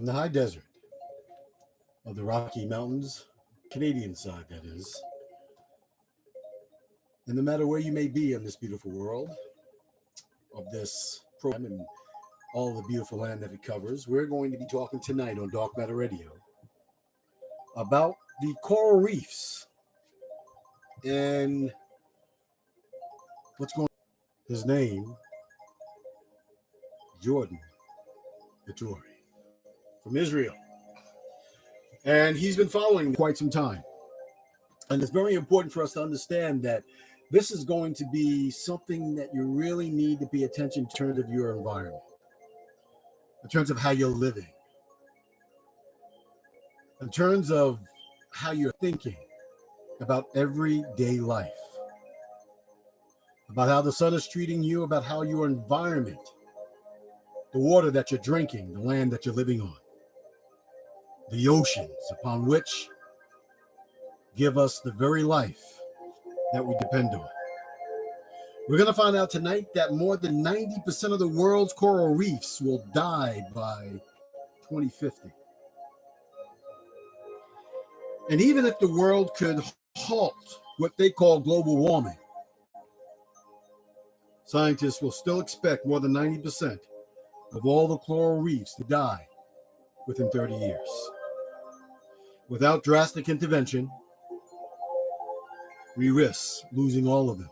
from the high desert of the Rocky Mountains, Canadian side, that is. And no matter where you may be in this beautiful world of this program and all the beautiful land that it covers, we're going to be talking tonight on Dark Matter Radio about the coral reefs and what's going on. His name, Jordan Vaturi from Isreal. And he's been following quite some time. And it's very important for us to understand that this is going to be something that you really need to pay attention to in terms of your environment, in terms of how you're living, in terms of how you're thinking about everyday life, about how the sun is treating you, about how your environment, the water that you're drinking, the land that you're living on, the oceans upon which give us the very life that we depend on. We're going to find out tonight that more than 90% of the world's coral reefs will die by 2050. And even if the world could halt what they call global warming, scientists will still expect more than 90% of all the coral reefs to die within 30 years. Without drastic intervention, we risk losing all of them.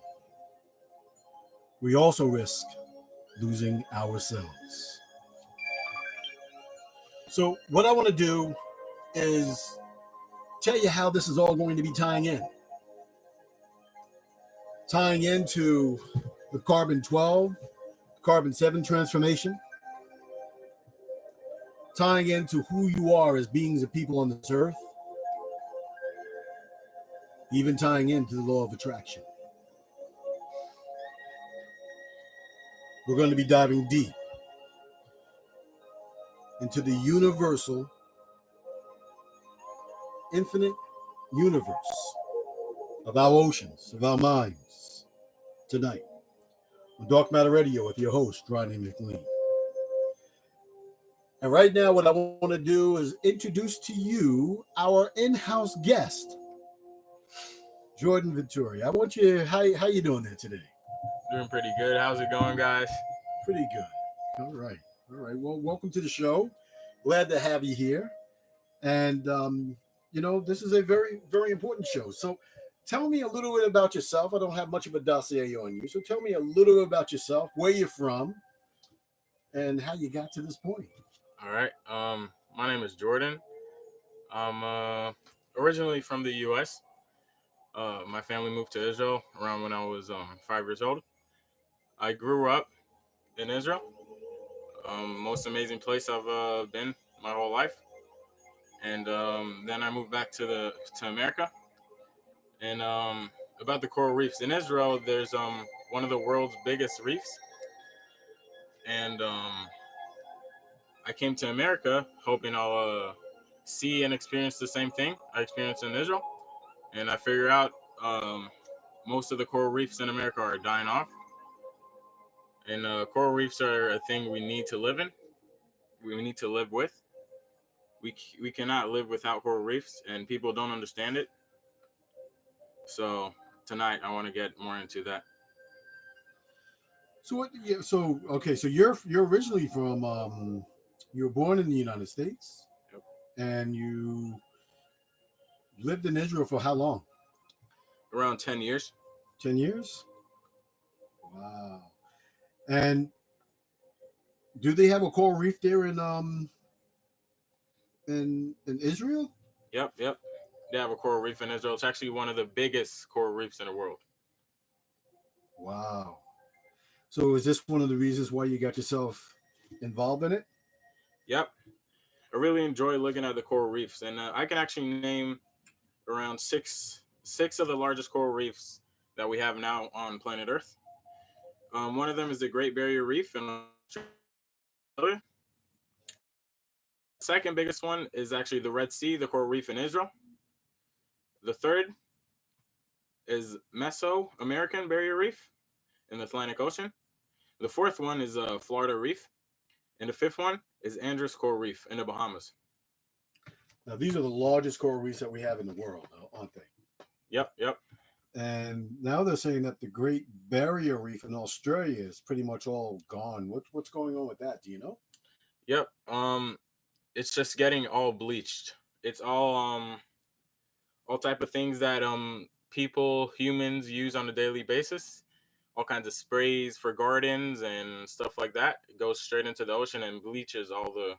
We also risk losing ourselves. So what I want to do is tell you how this is all going to be tying into the carbon-12, carbon-7 transformation, tying into who you are as beings of people on this earth, even tying into the law of attraction. We're going to be diving deep into the universal, infinite universe of our oceans, of our minds, tonight on Dark Matter Radio with your host, Ronnie McLean. And right now, what I want to do is introduce to you our in-house guest, Jordan Vaturi. I want you, how you doing there today? Doing pretty good. How's it going, guys? Pretty good. All right. Well, welcome to the show. Glad to have you here. And, this is a very, very important show. So tell me a little bit about yourself. I don't have much of a dossier on you. So tell me a little bit about yourself, where you're from, and how you got to this point. All right. My name is Jordan. I'm originally from the U.S. My family moved to Israel around when I was 5 years old. I grew up in Israel. Most amazing place I've been my whole life. And then I moved back to America. And about the coral reefs in Israel, there's one of the world's biggest reefs. And I came to America hoping I'll see and experience the same thing I experienced in Israel. And I figured out most of the coral reefs in America are dying off. And coral reefs are a thing we need to live in. We need to live with. We cannot live without coral reefs, and people don't understand it. So tonight I want to get more into that. So what? Yeah. So okay. So you're originally from. You were born in the United States. Yep. And you lived in Israel for how long? Around 10 years. 10 years? Wow. And do they have a coral reef there in Israel? Yep. They have a coral reef in Israel. It's actually one of the biggest coral reefs in the world. Wow. So is this one of the reasons why you got yourself involved in it? Yep. I really enjoy looking at the coral reefs, and I can actually name around six of the largest coral reefs that we have now on planet Earth. One of them is the Great Barrier Reef in Australia. The second biggest one is actually the Red Sea, the coral reef in Israel. The third is Mesoamerican Barrier Reef in the Atlantic Ocean. The fourth one is Florida Reef And the fifth one is Andrews Coral Reef in the Bahamas. Now, these are the largest coral reefs that we have in the world, aren't they? Yep, yep. And now they're saying that the Great Barrier Reef in Australia is pretty much all gone. What's going on with that? Do you know? Yep. It's just getting all bleached. It's all type of things that people, humans use on a daily basis. All kinds of sprays for gardens and stuff like that. It goes straight into the ocean and bleaches all the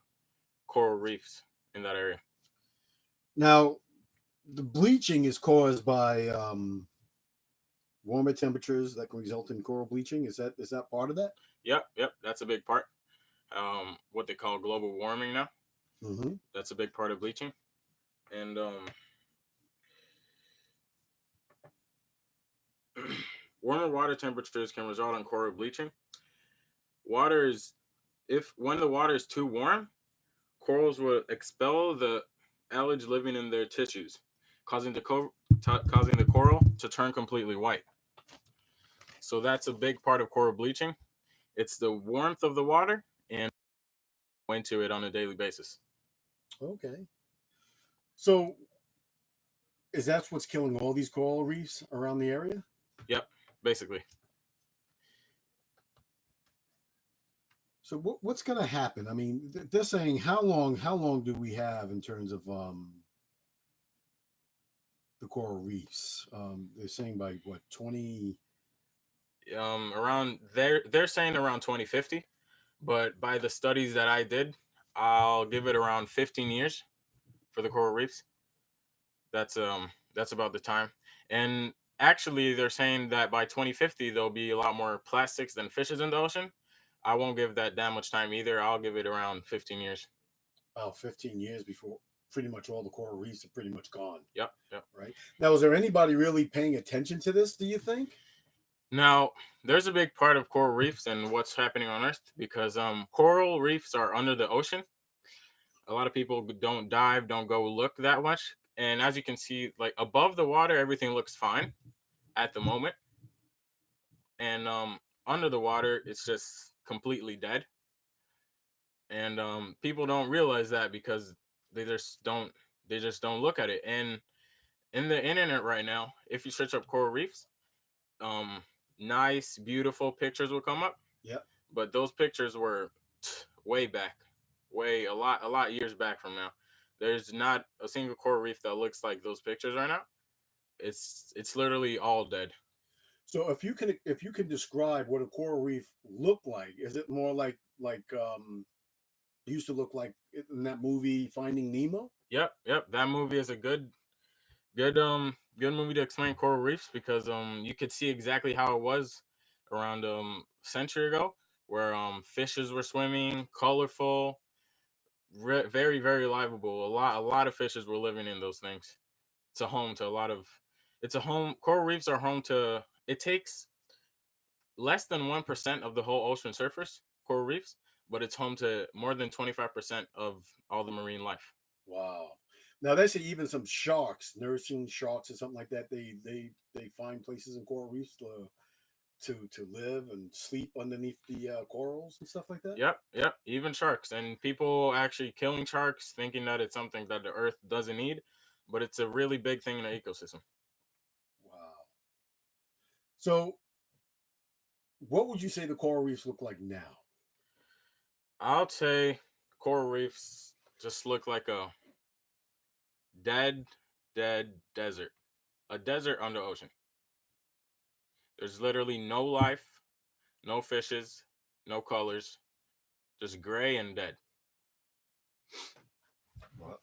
coral reefs in that area. Now, the bleaching is caused by warmer temperatures that can result in coral bleaching. Is that part of that? Yep, yep. That's a big part. What they call global warming now. Mm-hmm. That's a big part of bleaching. And warmer water temperatures can result in coral bleaching. Water is if when the water is too warm, corals will expel the algae living in their tissues, causing causing the coral to turn completely white. So that's a big part of coral bleaching. It's the warmth of the water and into it on a daily basis. Okay. So, is that what's killing all these coral reefs around the area? Yep, basically. So, what's going to happen? I mean, they're saying how long do we have in terms of the coral reefs? They're saying by what 20? Around they're saying around 2050, but by the studies that I did, I'll give it around 15 years for the coral reefs. That's about the time. And actually they're saying that by 2050 there'll be a lot more plastics than fishes in the ocean. I won't give that much time either. I'll give it around 15 years. About 15 years before pretty much all the coral reefs are pretty much gone. Yep, yep. Right now, is there anybody really paying attention to this? Do you think? Now, there's a big part of coral reefs and what's happening on Earth because coral reefs are under the ocean. A lot of people don't dive, don't go look that much. And as you can see, like above the water, everything looks fine at the moment. And under the water, it's just completely dead. And people don't realize that because they just don't they just don't look at it. And in the internet right now, if you search up coral reefs, um, nice, beautiful pictures will come up. Yep. But those pictures were way back, way a lot years back from now. There's not a single coral reef that looks like those pictures right now. It's literally all dead. So, if you can describe what a coral reef looked like, is it more like it used to look like in that movie Finding Nemo? Yep, yep. That movie is a good movie to explain coral reefs because you could see exactly how it was around a century ago, where fishes were swimming, colorful, very very livable. A lot of fishes were living in those things. It's a home to a lot of. It's a home. Coral reefs are home to. It takes less than 1% of the whole ocean surface, coral reefs, but it's home to more than 25% of all the marine life. Wow. Now they say even some sharks, nourishing sharks or something like that, they find places in coral reefs to live and sleep underneath the corals and stuff like that. Yep, yep. Even sharks and people actually killing sharks, thinking that it's something that the Earth doesn't need, but it's a really big thing in the ecosystem. Wow. So, what would you say the coral reefs look like now? I'll say coral reefs just look like a dead, dead desert, a desert under ocean. There's literally no life, no fishes, no colors, just gray and dead.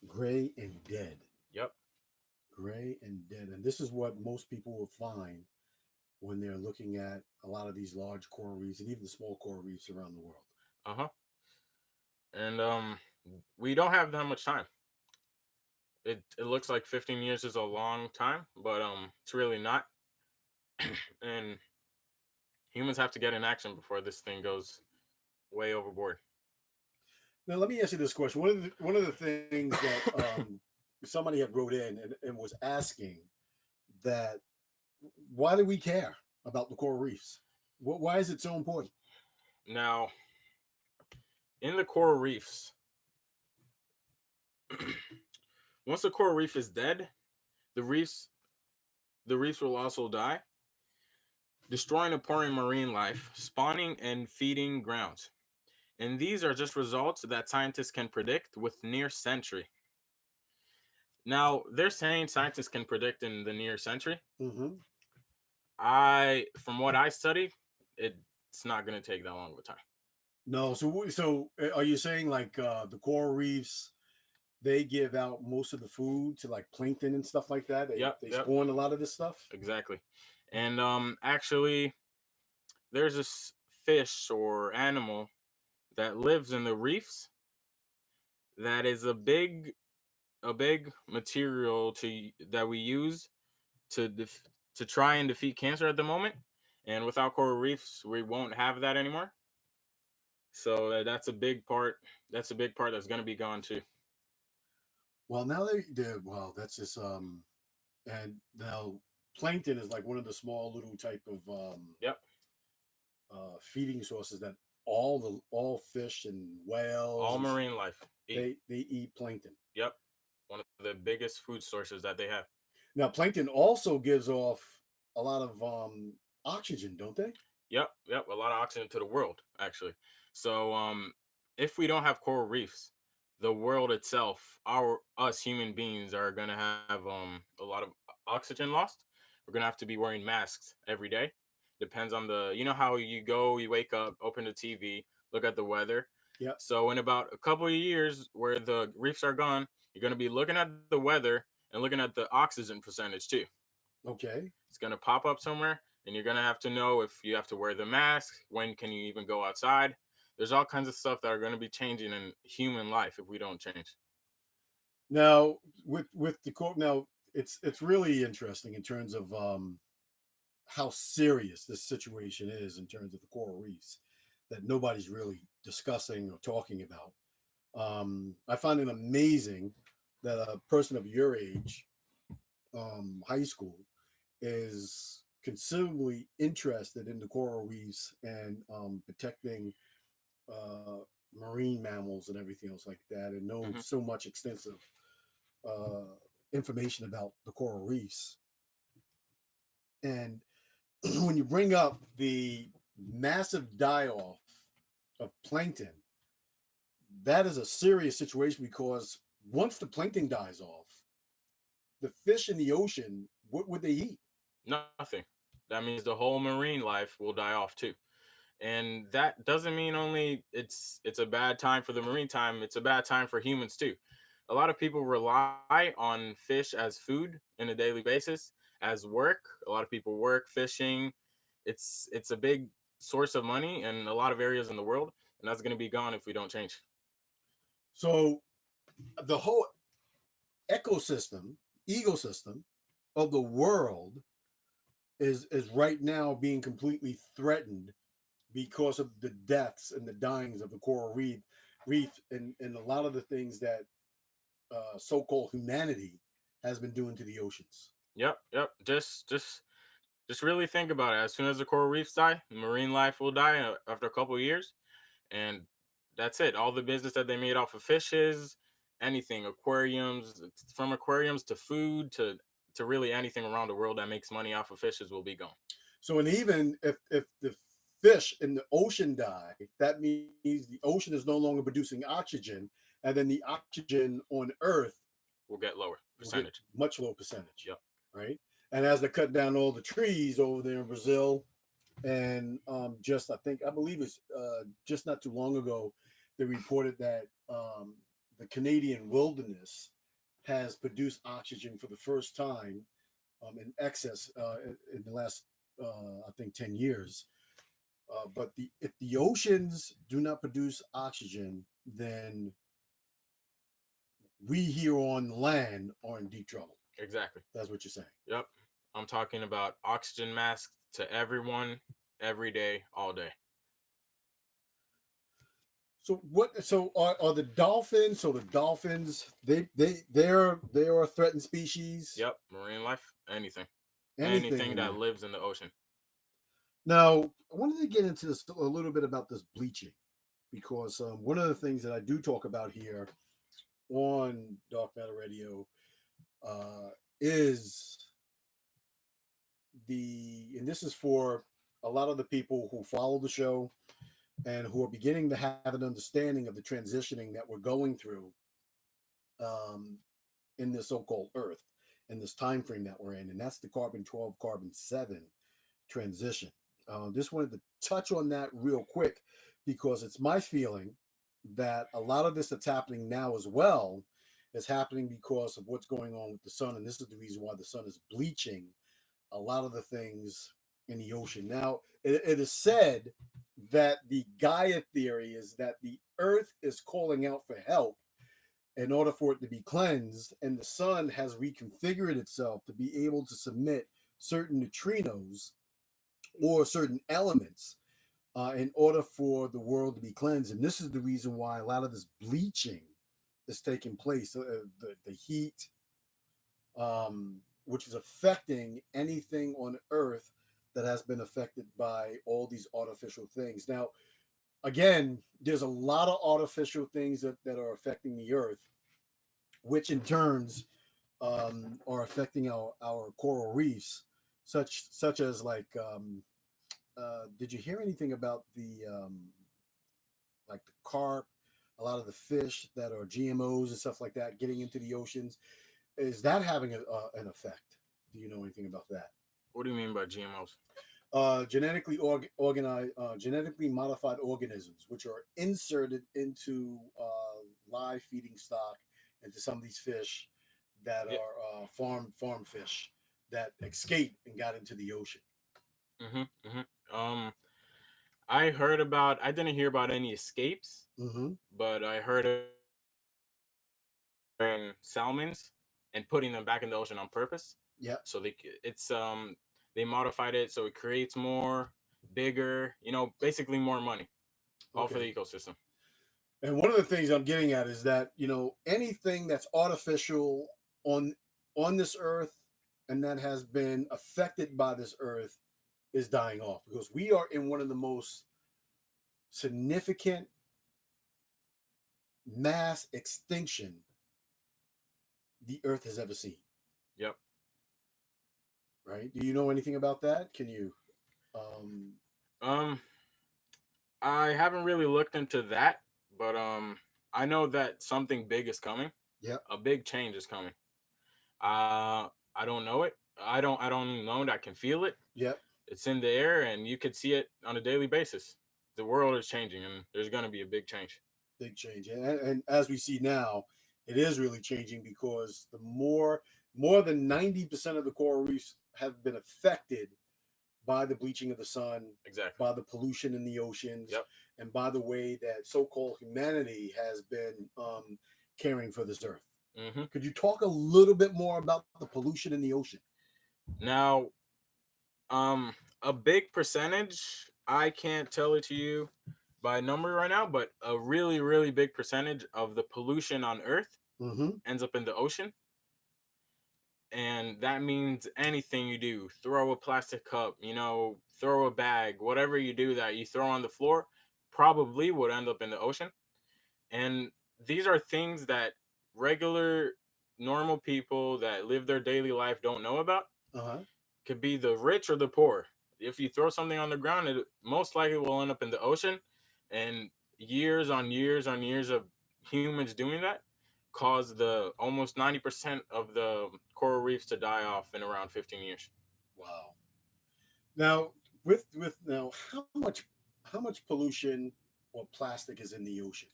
Gray and dead. Yep. Gray and dead. And this is what most people will find when they're looking at a lot of these large coral reefs and even the small coral reefs around the world. Uh huh. And we don't have that much time. It looks like 15 years is a long time, but it's really not. And humans have to get in action before this thing goes way overboard. Now, let me ask you this question. One of the things that somebody had wrote in and was asking that why do we care about the coral reefs? Why is it so important? Now, In the coral reefs, once the coral reef is dead, the reefs the reefs will also die, destroying important marine life, spawning and feeding grounds. And these are just results that scientists can predict with near century. Now, they're saying scientists can predict in the near century. Mm-hmm. From what I studied, it's not going to take that long of a time. No, so are you saying like the coral reefs? They give out most of the food to like plankton and stuff like that. They Yep, spawn a lot of this stuff. exactly. And actually, there's this fish or animal that lives in the reefs that is a big material that we use to to try and defeat cancer at the moment. And without coral reefs, we won't have that anymore. So that's a big part. That's a big part that's going to be gone too. Well, now well, that's just and now plankton is like one of the small little type of Yep. feeding sources that all fish and whales All and marine life eat. they eat plankton. Yep. One of the biggest food sources that they have. Now, plankton also gives off a lot of oxygen, don't they? Yep. Yep. A lot of oxygen to the world, actually. So if we don't have coral reefs, the world itself, us human beings are gonna have a lot of oxygen lost. We're gonna have to be wearing masks every day. Depends on you know how you wake up, open the TV, look at the weather. Yep. So in about a couple of years, where the reefs are gone, you're gonna be looking at the weather and looking at the oxygen percentage too. Okay. It's gonna pop up somewhere, and you're gonna have to know if you have to wear the mask. When can you even go outside? There's all kinds of stuff that are gonna be changing in human life if we don't change. Now, with the quote, now it's really interesting in terms of how serious this situation is in terms of the coral reefs that nobody's really discussing or talking about. I find it amazing that a person of your age, high school, is considerably interested in the coral reefs and protecting uh, marine mammals and everything else like that, and know Hmm. so much extensive uh, information about the coral reefs. And when you bring up the massive die off of plankton, that is a serious situation because once the plankton dies off, the fish in the ocean, what would they eat? Nothing. That means the whole marine life will die off too. And that doesn't mean only it's a bad time for the marine time, it's a bad time for humans too. A lot of people rely on fish as food in a daily basis, as work. A lot of people work fishing. It's a big source of money in a lot of areas in the world, and that's going to be gone if we don't change. So the whole ecosystem, ecosystem of the world is right now being completely threatened because of the deaths and the dyings of the coral reef and a lot of the things that so-called humanity has been doing to the oceans. Yep. Just really think about it. As soon as the coral reefs die, marine life will die after a couple of years, and that's it. All the business that they made off of fishes, anything, aquariums, from aquariums to food to really anything around the world that makes money off of fishes will be gone. So, and even if the fish in the ocean die, that means the ocean is no longer producing oxygen, and then the oxygen on Earth We'll get lower will get percentage. much lower percentage, Yep. right? And as they cut down all the trees over there in Brazil, and just I believe it's just not too long ago, they reported that the Canadian wilderness has produced oxygen for the first time in excess in the last I think 10 years. But if the oceans do not produce oxygen, then we here on land are in deep trouble. Exactly. That's what you're saying. Yep. I'm talking about oxygen masks to everyone, every day, all day. So what? So are the dolphins? So the dolphins they are a threatened species. Yep. Marine life, anything, Anything anything in that there. lives in the ocean. Now I wanted to get into this a little bit about this bleaching. because one of the things that I do talk about here on Dark Matter Radio uh, is and this is for a lot of the people who follow the show and who are beginning to have an understanding of the transitioning that we're going through um, in this so-called Earth, in this time frame that we're in, and that's the carbon 12, carbon 7 transition. Just wanted to touch on that real quick because it's my feeling that a lot of this that's happening now as well is happening because of what's going on with the sun, and this is the reason why the sun is bleaching a lot of the things in the ocean. Now, it is said that the Gaia theory is that the Earth is calling out for help in order for it to be cleansed, and the sun has reconfigured itself to be able to submit certain neutrinos or certain elements in order for the world to be cleansed. And this is the reason why a lot of this bleaching is taking place. The heat, which is affecting anything on Earth that has been affected by all these artificial things. Now, again, there's a lot of artificial things that are affecting the Earth, which in turns are affecting our coral reefs, such as did you hear anything about the carp, a lot of the fish that are GMOs and stuff like that getting into the oceans? Is that having an effect? Do you know anything about that? What do you mean by GMOs? Genetically modified organisms, which are inserted into live feeding stock, into some of these fish that Yeah. are farm fish that escaped and got into the ocean. I heard about. I didn't hear about any escapes, Mm-hmm. but I heard of salmons and putting them back in the ocean on purpose. Yeah. So they modified it so it creates more, bigger. Basically more money, all for Okay. the ecosystem. And one of the things I'm getting at is that anything that's artificial on on this earth and that has been affected by this earth is dying off because we are in one of the most significant mass extinction the earth has ever seen. Yep. Right? Do you know anything about that? Can you? Um, Um, I haven't really looked into that, but I know that something big is coming. yep. A big change is coming. I don't know it. I don't know it. I can feel it. Yep. It's in the air, and you could see it on a daily basis. The world is changing, and there's gonna be a big change. Big change, and as we see now, it is really changing because the more than 90% of the coral reefs have been affected by the bleaching of the sun, Exactly. by the pollution in the oceans, Yep. and by the way that so-called humanity has been caring for this earth. Could you talk a little bit more about the pollution in the ocean? Now, a big percentage. I can't tell it to you by number right now, but a really, really big percentage of the pollution on Earth Mm-hmm. ends up in the ocean. And that means anything you do, throw a plastic cup, throw a bag, whatever you do that you throw on the floor, probably would end up in the ocean. And these are things that regular, normal people that live their daily life don't know about. Uh-huh. Could be the rich or the poor. If you throw something on the ground, it most likely will end up in the ocean. And years on years on years of humans doing that caused the almost 90% of the coral reefs to die off in around 15 years. Wow. Now, with now, how much pollution or plastic is in the ocean?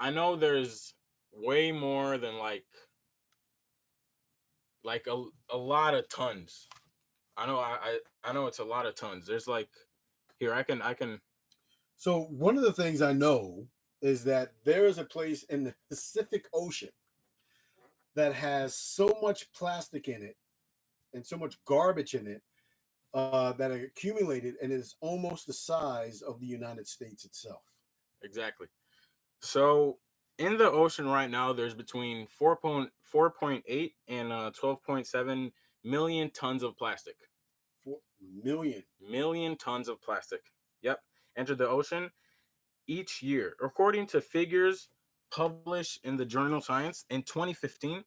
I know there's way more than like a lot of tons. I know it's a lot of tons. There's here I can. So one of the things I know is that there is a place in the Pacific Ocean that has so much plastic in it and so much garbage in it that are accumulated and is almost the size of the United States itself. Exactly. So in the ocean right now, there's between 4.8 and 12.7 million tons of plastic. 4 million. Million tons of plastic. Yep. enter the ocean each year. According to figures published in the journal Science in 2015,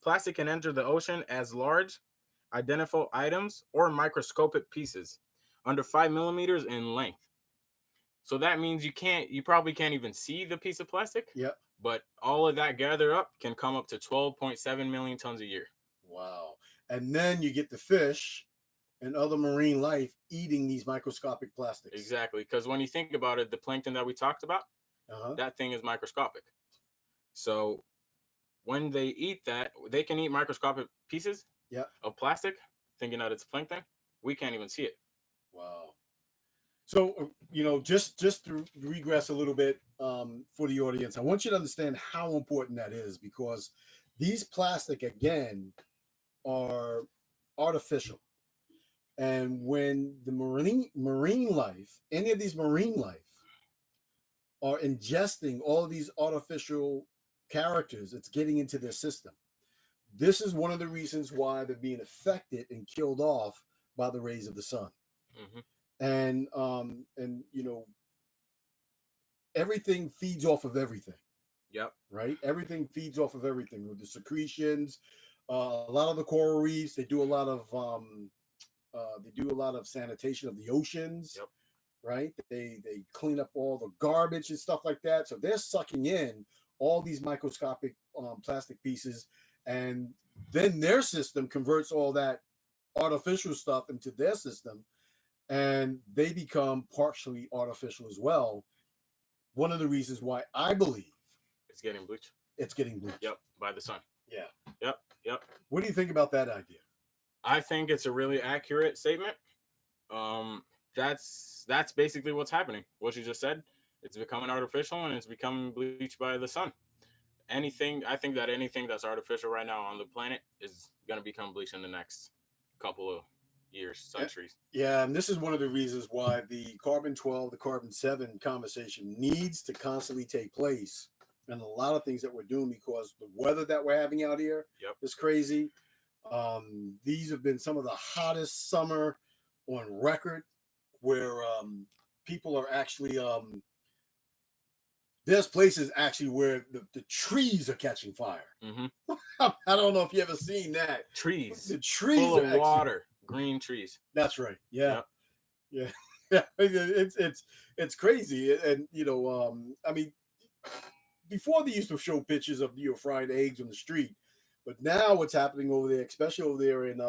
plastic can enter the ocean as large, identifiable items or microscopic pieces under 5 millimeters in length. So that means you probably can't even see the piece of plastic. Yep. But all of that gathered up can come up to 12.7 million tons a year. Wow. And then you get the fish and other marine life eating these microscopic plastics. Exactly. Because when you think about it, the plankton that we talked about, that thing is microscopic. So when they eat that, they can eat microscopic pieces of plastic, thinking that it's plankton. We can't even see it. Wow. So, just to regress a little bit for the audience, I want you to understand how important that is, because these plastic, again, are artificial. And when the marine life, any of these marine life, are ingesting all of these artificial characters, it's getting into their system. This is one of the reasons why they're being affected and killed off by the rays of the sun. And everything feeds off of everything. Yep. Right. Everything feeds off of everything with the secretions. A lot of the coral reefs, they do a lot of sanitation of the oceans. Yep. Right. They clean up all the garbage and stuff like that. So they're sucking in all these microscopic plastic pieces, and then their system converts all that artificial stuff into their system, and they become partially artificial as well. One of the reasons why I believe it's getting bleached. It's getting bleached. Yep, by the sun. Yeah. Yep. What do you think about that idea? I think it's a really accurate statement. That's basically what's happening. What you just said. It's becoming artificial and it's becoming bleached by the sun. I think that anything that's artificial right now on the planet is going to become bleached in the next couple of years, centuries. Yeah, and this is one of the reasons why the carbon 12, the carbon 7 conversation needs to constantly take place. And a lot of things that we're doing, because the weather that we're having out here is crazy. These have been some of the hottest summer on record, where people are actually there's places actually where the trees are catching fire. I don't know if you ever seen that. Trees. The trees full of actually, water, green trees. That's right. Yeah. It's crazy. And I mean, before they used to show pictures of fried eggs on the street, but now what's happening over there, especially over there in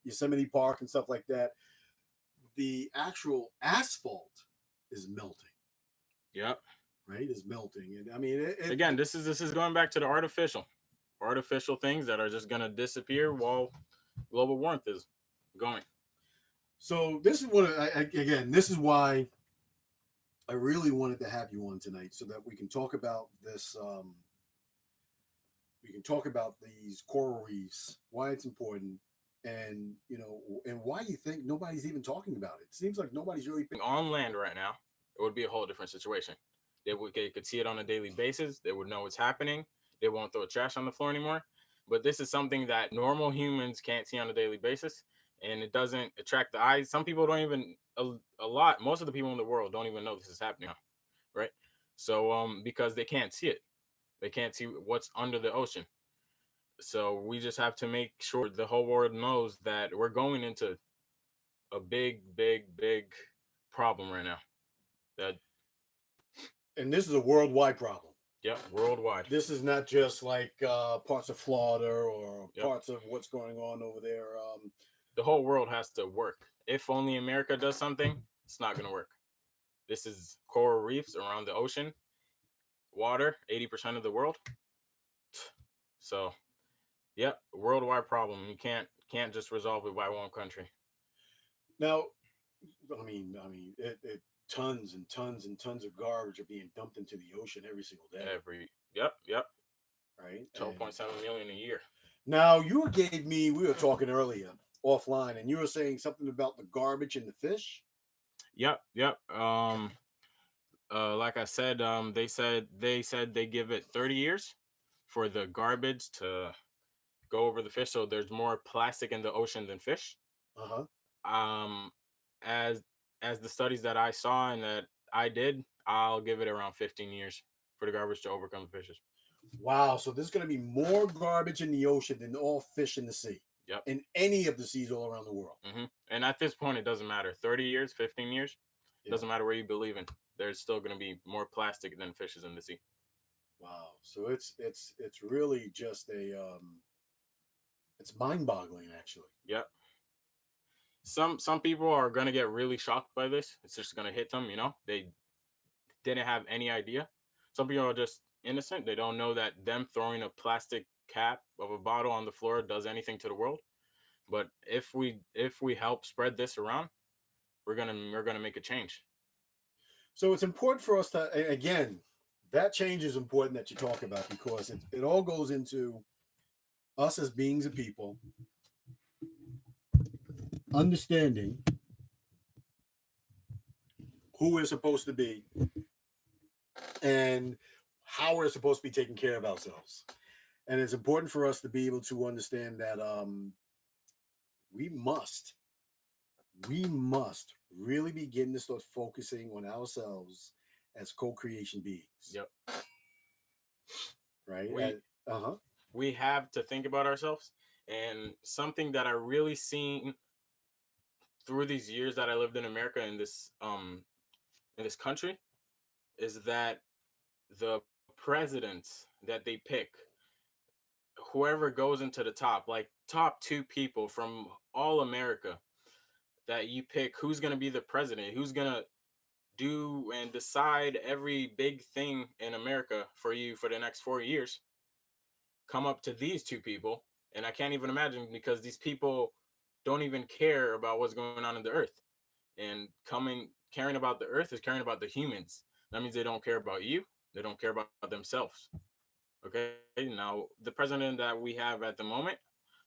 Yosemite Park and stuff like that, the actual asphalt is melting. Yep. Right, is melting. And I mean, again, this is going back to the artificial things that are just going to disappear while global warmth is going. So this is what this is why I really wanted to have you on tonight, so that we can talk about this. We can talk about these coral reefs, why it's important, and and why you think nobody's even talking about it. It seems like nobody's really on land right now. It would be a whole different situation. They could see it on a daily basis. They would know what's happening. They won't throw trash on the floor anymore. But this is something that normal humans can't see on a daily basis, and it doesn't attract the eyes. Some people don't even most of the people in the world don't even know this is happening, right? So because they can't see it, they can't see what's under the ocean. So we just have to make sure the whole world knows that we're going into a big problem right now. And this is a worldwide problem. Yep, worldwide. This is not just like parts of Florida or parts of what's going on over there. The whole world has to work. If only America does something, it's not going to work. This is coral reefs around the ocean, water, 80% of the world. So, worldwide problem. You can't just resolve it by one country. Now, I mean, tons and tons and tons of garbage are being dumped into the ocean every single day. Yep. Right. 12.7 million a year. Now, we were talking earlier offline, and you were saying something about the garbage and the fish. Yep. Like I said, they said they give it 30 years for the garbage to go over the fish. So there's more plastic in the ocean than fish. As the studies that I saw and that I did. I'll give it around 15 years for the garbage to overcome the fishes. Wow. So there's going to be more garbage in the ocean than all fish in the sea, Yep. in any of the seas all around the world. And at this point, it doesn't matter. 30 years, 15 years, Yeah. doesn't matter where you believe in. There's still going to be more plastic than fishes in the sea. Wow. So it's really just it's mind-boggling actually. Yep. Some people are gonna get really shocked by this. It's just gonna hit them. They didn't have any idea. Some people are just innocent. They don't know that them throwing a plastic cap of a bottle on the floor does anything to the world. But if we help spread this around, we're gonna make a change. So it's important for us to, again, that change is important that you talk about because it all goes into us as beings of people understanding who we're supposed to be and how we're supposed to be taking care of ourselves. And it's important for us to be able to understand that we must really begin to start focusing on ourselves as co-creation beings. Yep. Right? We have to think about ourselves. And something that I really seen through these years that I lived in America in this country is that the presidents that they pick, whoever goes into the top, like top two people from all America that you pick, who's going to be the president, who's going to do and decide every big thing in America for you for the next 4 years, come up to these two people. And I can't even imagine because these people don't even care about what's going on in the earth. And caring about the earth is caring about the humans. That means they don't care about you. They don't care about themselves. Okay. Now, the president that we have at the moment,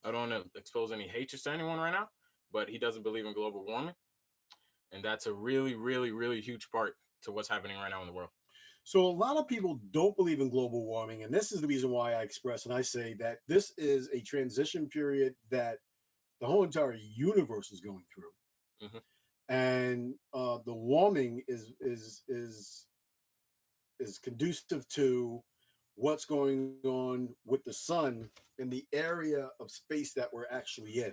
I don't want to expose any hatred to anyone right now, but he doesn't believe in global warming. And that's a really, really, really huge part to what's happening right now in the world. So a lot of people don't believe in global warming, and this is the reason why I express and I say that this is a transition period that the whole entire universe is going through, and the warming is conducive to what's going on with the sun in the area of space that we're actually in,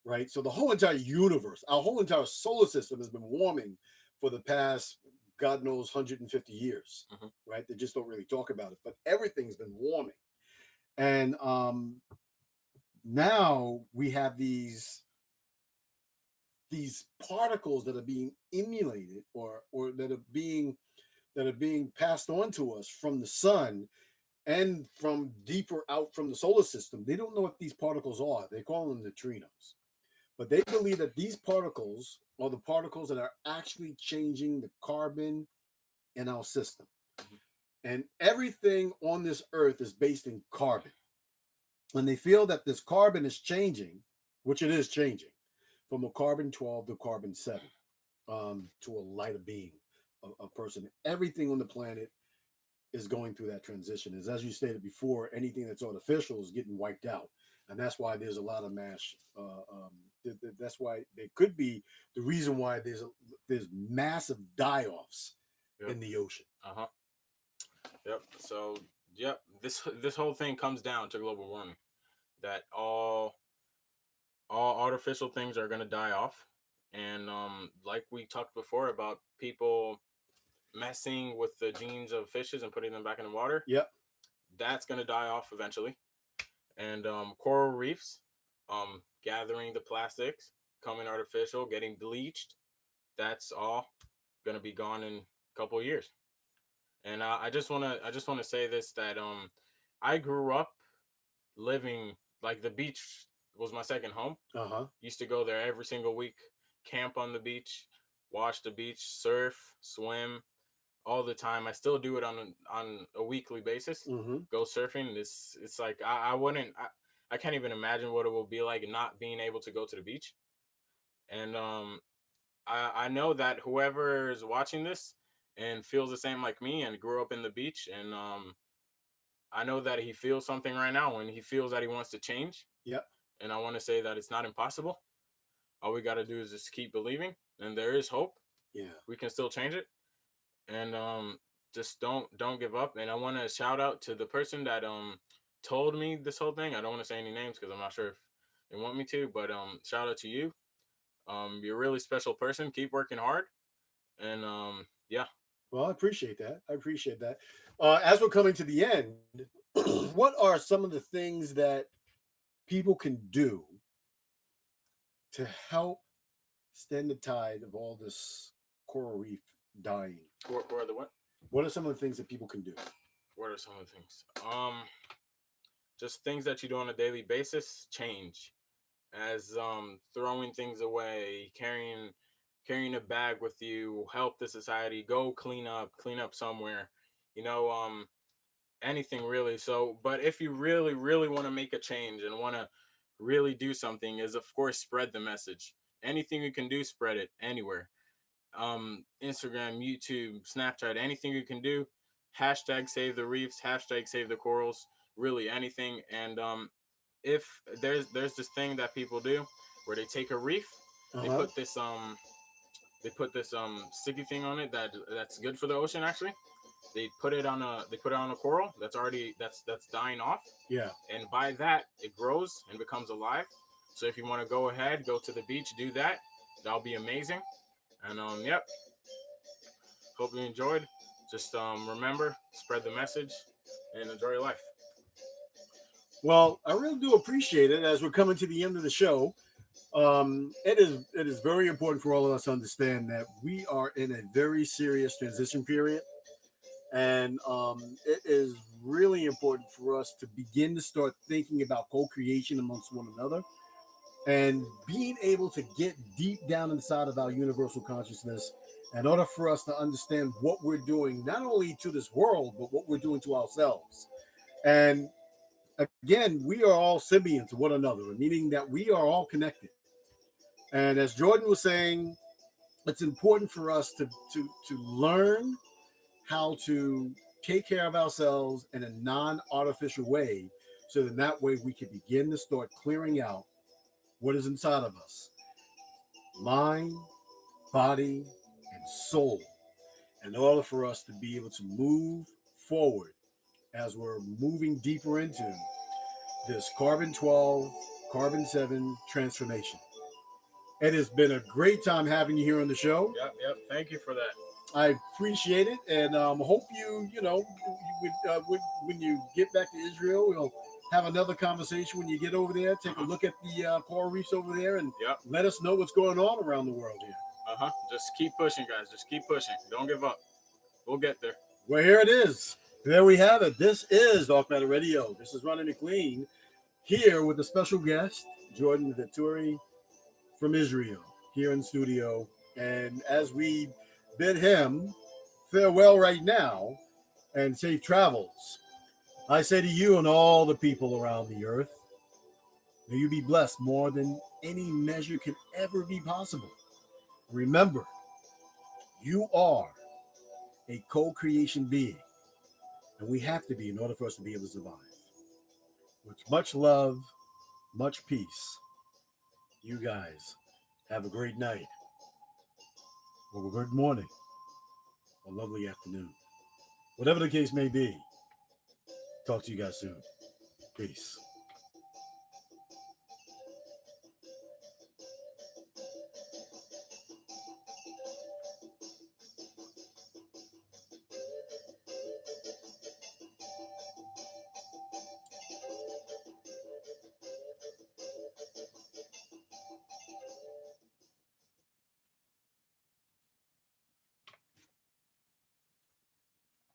right? So the whole entire universe, our whole entire solar system has been warming for the past God knows 150 years, right? They just don't really talk about it, but everything's been warming. And now we have these particles that are being emulated or that are being passed on to us from the sun and from deeper out from the solar system. They don't know what these particles are. They call them neutrinos. But they believe that these particles are the particles that are actually changing the carbon in our system. And everything on this earth is based in carbon. And they feel that this carbon is changing, which it is changing, from a carbon 12 to carbon 7, to a lighter being, a person. Everything on the planet is going through that transition. As you stated before, anything that's artificial is getting wiped out. And that's why there's a lot of mass. That's why there could be the reason why there's massive die-offs in the ocean. Yep. So, yep. This whole thing comes down to global warming. That all artificial things are gonna die off, and like we talked before about people messing with the genes of fishes and putting them back in the water. Yep. That's gonna die off eventually. And coral reefs, gathering the plastics, coming artificial, getting bleached. That's all gonna be gone in a couple of years. And I just wanna say this that I grew up living like the beach was my second home. Used to go there every single week, camp on the beach, watch the beach, surf, swim, all the time. I still do it on a weekly basis. Go surfing. It's like I can't even imagine what it will be like not being able to go to the beach. And I know that whoever is watching this and feels the same like me and grew up in the beach, and I know that he feels something right now and he feels that he wants to change. Yep. And I want to say that it's not impossible. All we got to do is just keep believing, and there is hope. Yeah. We can still change it. and just don't give up. And I want to shout out to the person that told me this whole thing. I don't want to say any names because I'm not sure if they want me to, but shout out to you. You're a really special person. Keep working hard, and yeah. Well, I appreciate that. I appreciate that. As we're coming to the end, what are some of the things that people can do to help stem the tide of all this coral reef dying? What are the what? What are some of the things that people can do? What are some of the things? Just things that you do on a daily basis change, as throwing things away, carrying a bag with you, help the society, go clean up somewhere, you know, anything really. So, but if you really want to make a change and want to really do something, is of course spread the message. Anything you can do, spread it anywhere. Instagram, YouTube, Snapchat, anything you can do. Hashtag save the reefs, hashtag save the corals, really anything. And if there's this thing that people do where they take a reef, they Uh-huh. put this sticky thing on it that's good for the ocean actually. They put it on a coral that's dying off, Yeah. and by that it grows and becomes alive. So if you want to go ahead, go to the beach, do that. That'll be amazing. And yep, hope you enjoyed. Just remember, spread the message, and enjoy your life. Well, I really do appreciate it as we're coming to the end of the show. It is very important for all of us to understand that we are in a very serious transition period, and it is really important for us to begin to start thinking about co-creation amongst one another and being able to get deep down inside of our universal consciousness in order for us to understand what we're doing not only to this world but what we're doing to ourselves. And again, we are all symbionts of one another, meaning that we are all connected. And as Jordan was saying, it's important for us to learn how to take care of ourselves in a non-artificial way, so that way we can begin to start clearing out what is inside of us, mind, body, and soul, in order for us to be able to move forward as we're moving deeper into this carbon 12, carbon 7 transformation. It has been a great time having you here on the show. Yep. Thank you for that. I appreciate it, and hope when you get back to Israel, we'll have another conversation when you get over there. Take a look at the coral reefs over there, and Yep. let us know what's going on around the world here. Just keep pushing, guys. Just keep pushing. Don't give up. We'll get there. Well, here it is. There we have it. This is Dark Matter Radio. This is Ronnie McLean here with a special guest, Jordan Vaturi from Isreal, here in studio. And as we bid him farewell right now and safe travels, I say to you and all the people around the earth, may you be blessed more than any measure can ever be possible. Remember, you are a co-creation being, and we have to be in order for us to be able to survive. With much love, much peace, you guys have a great night, or a good morning, or lovely afternoon. Whatever the case may be, talk to you guys soon. Peace.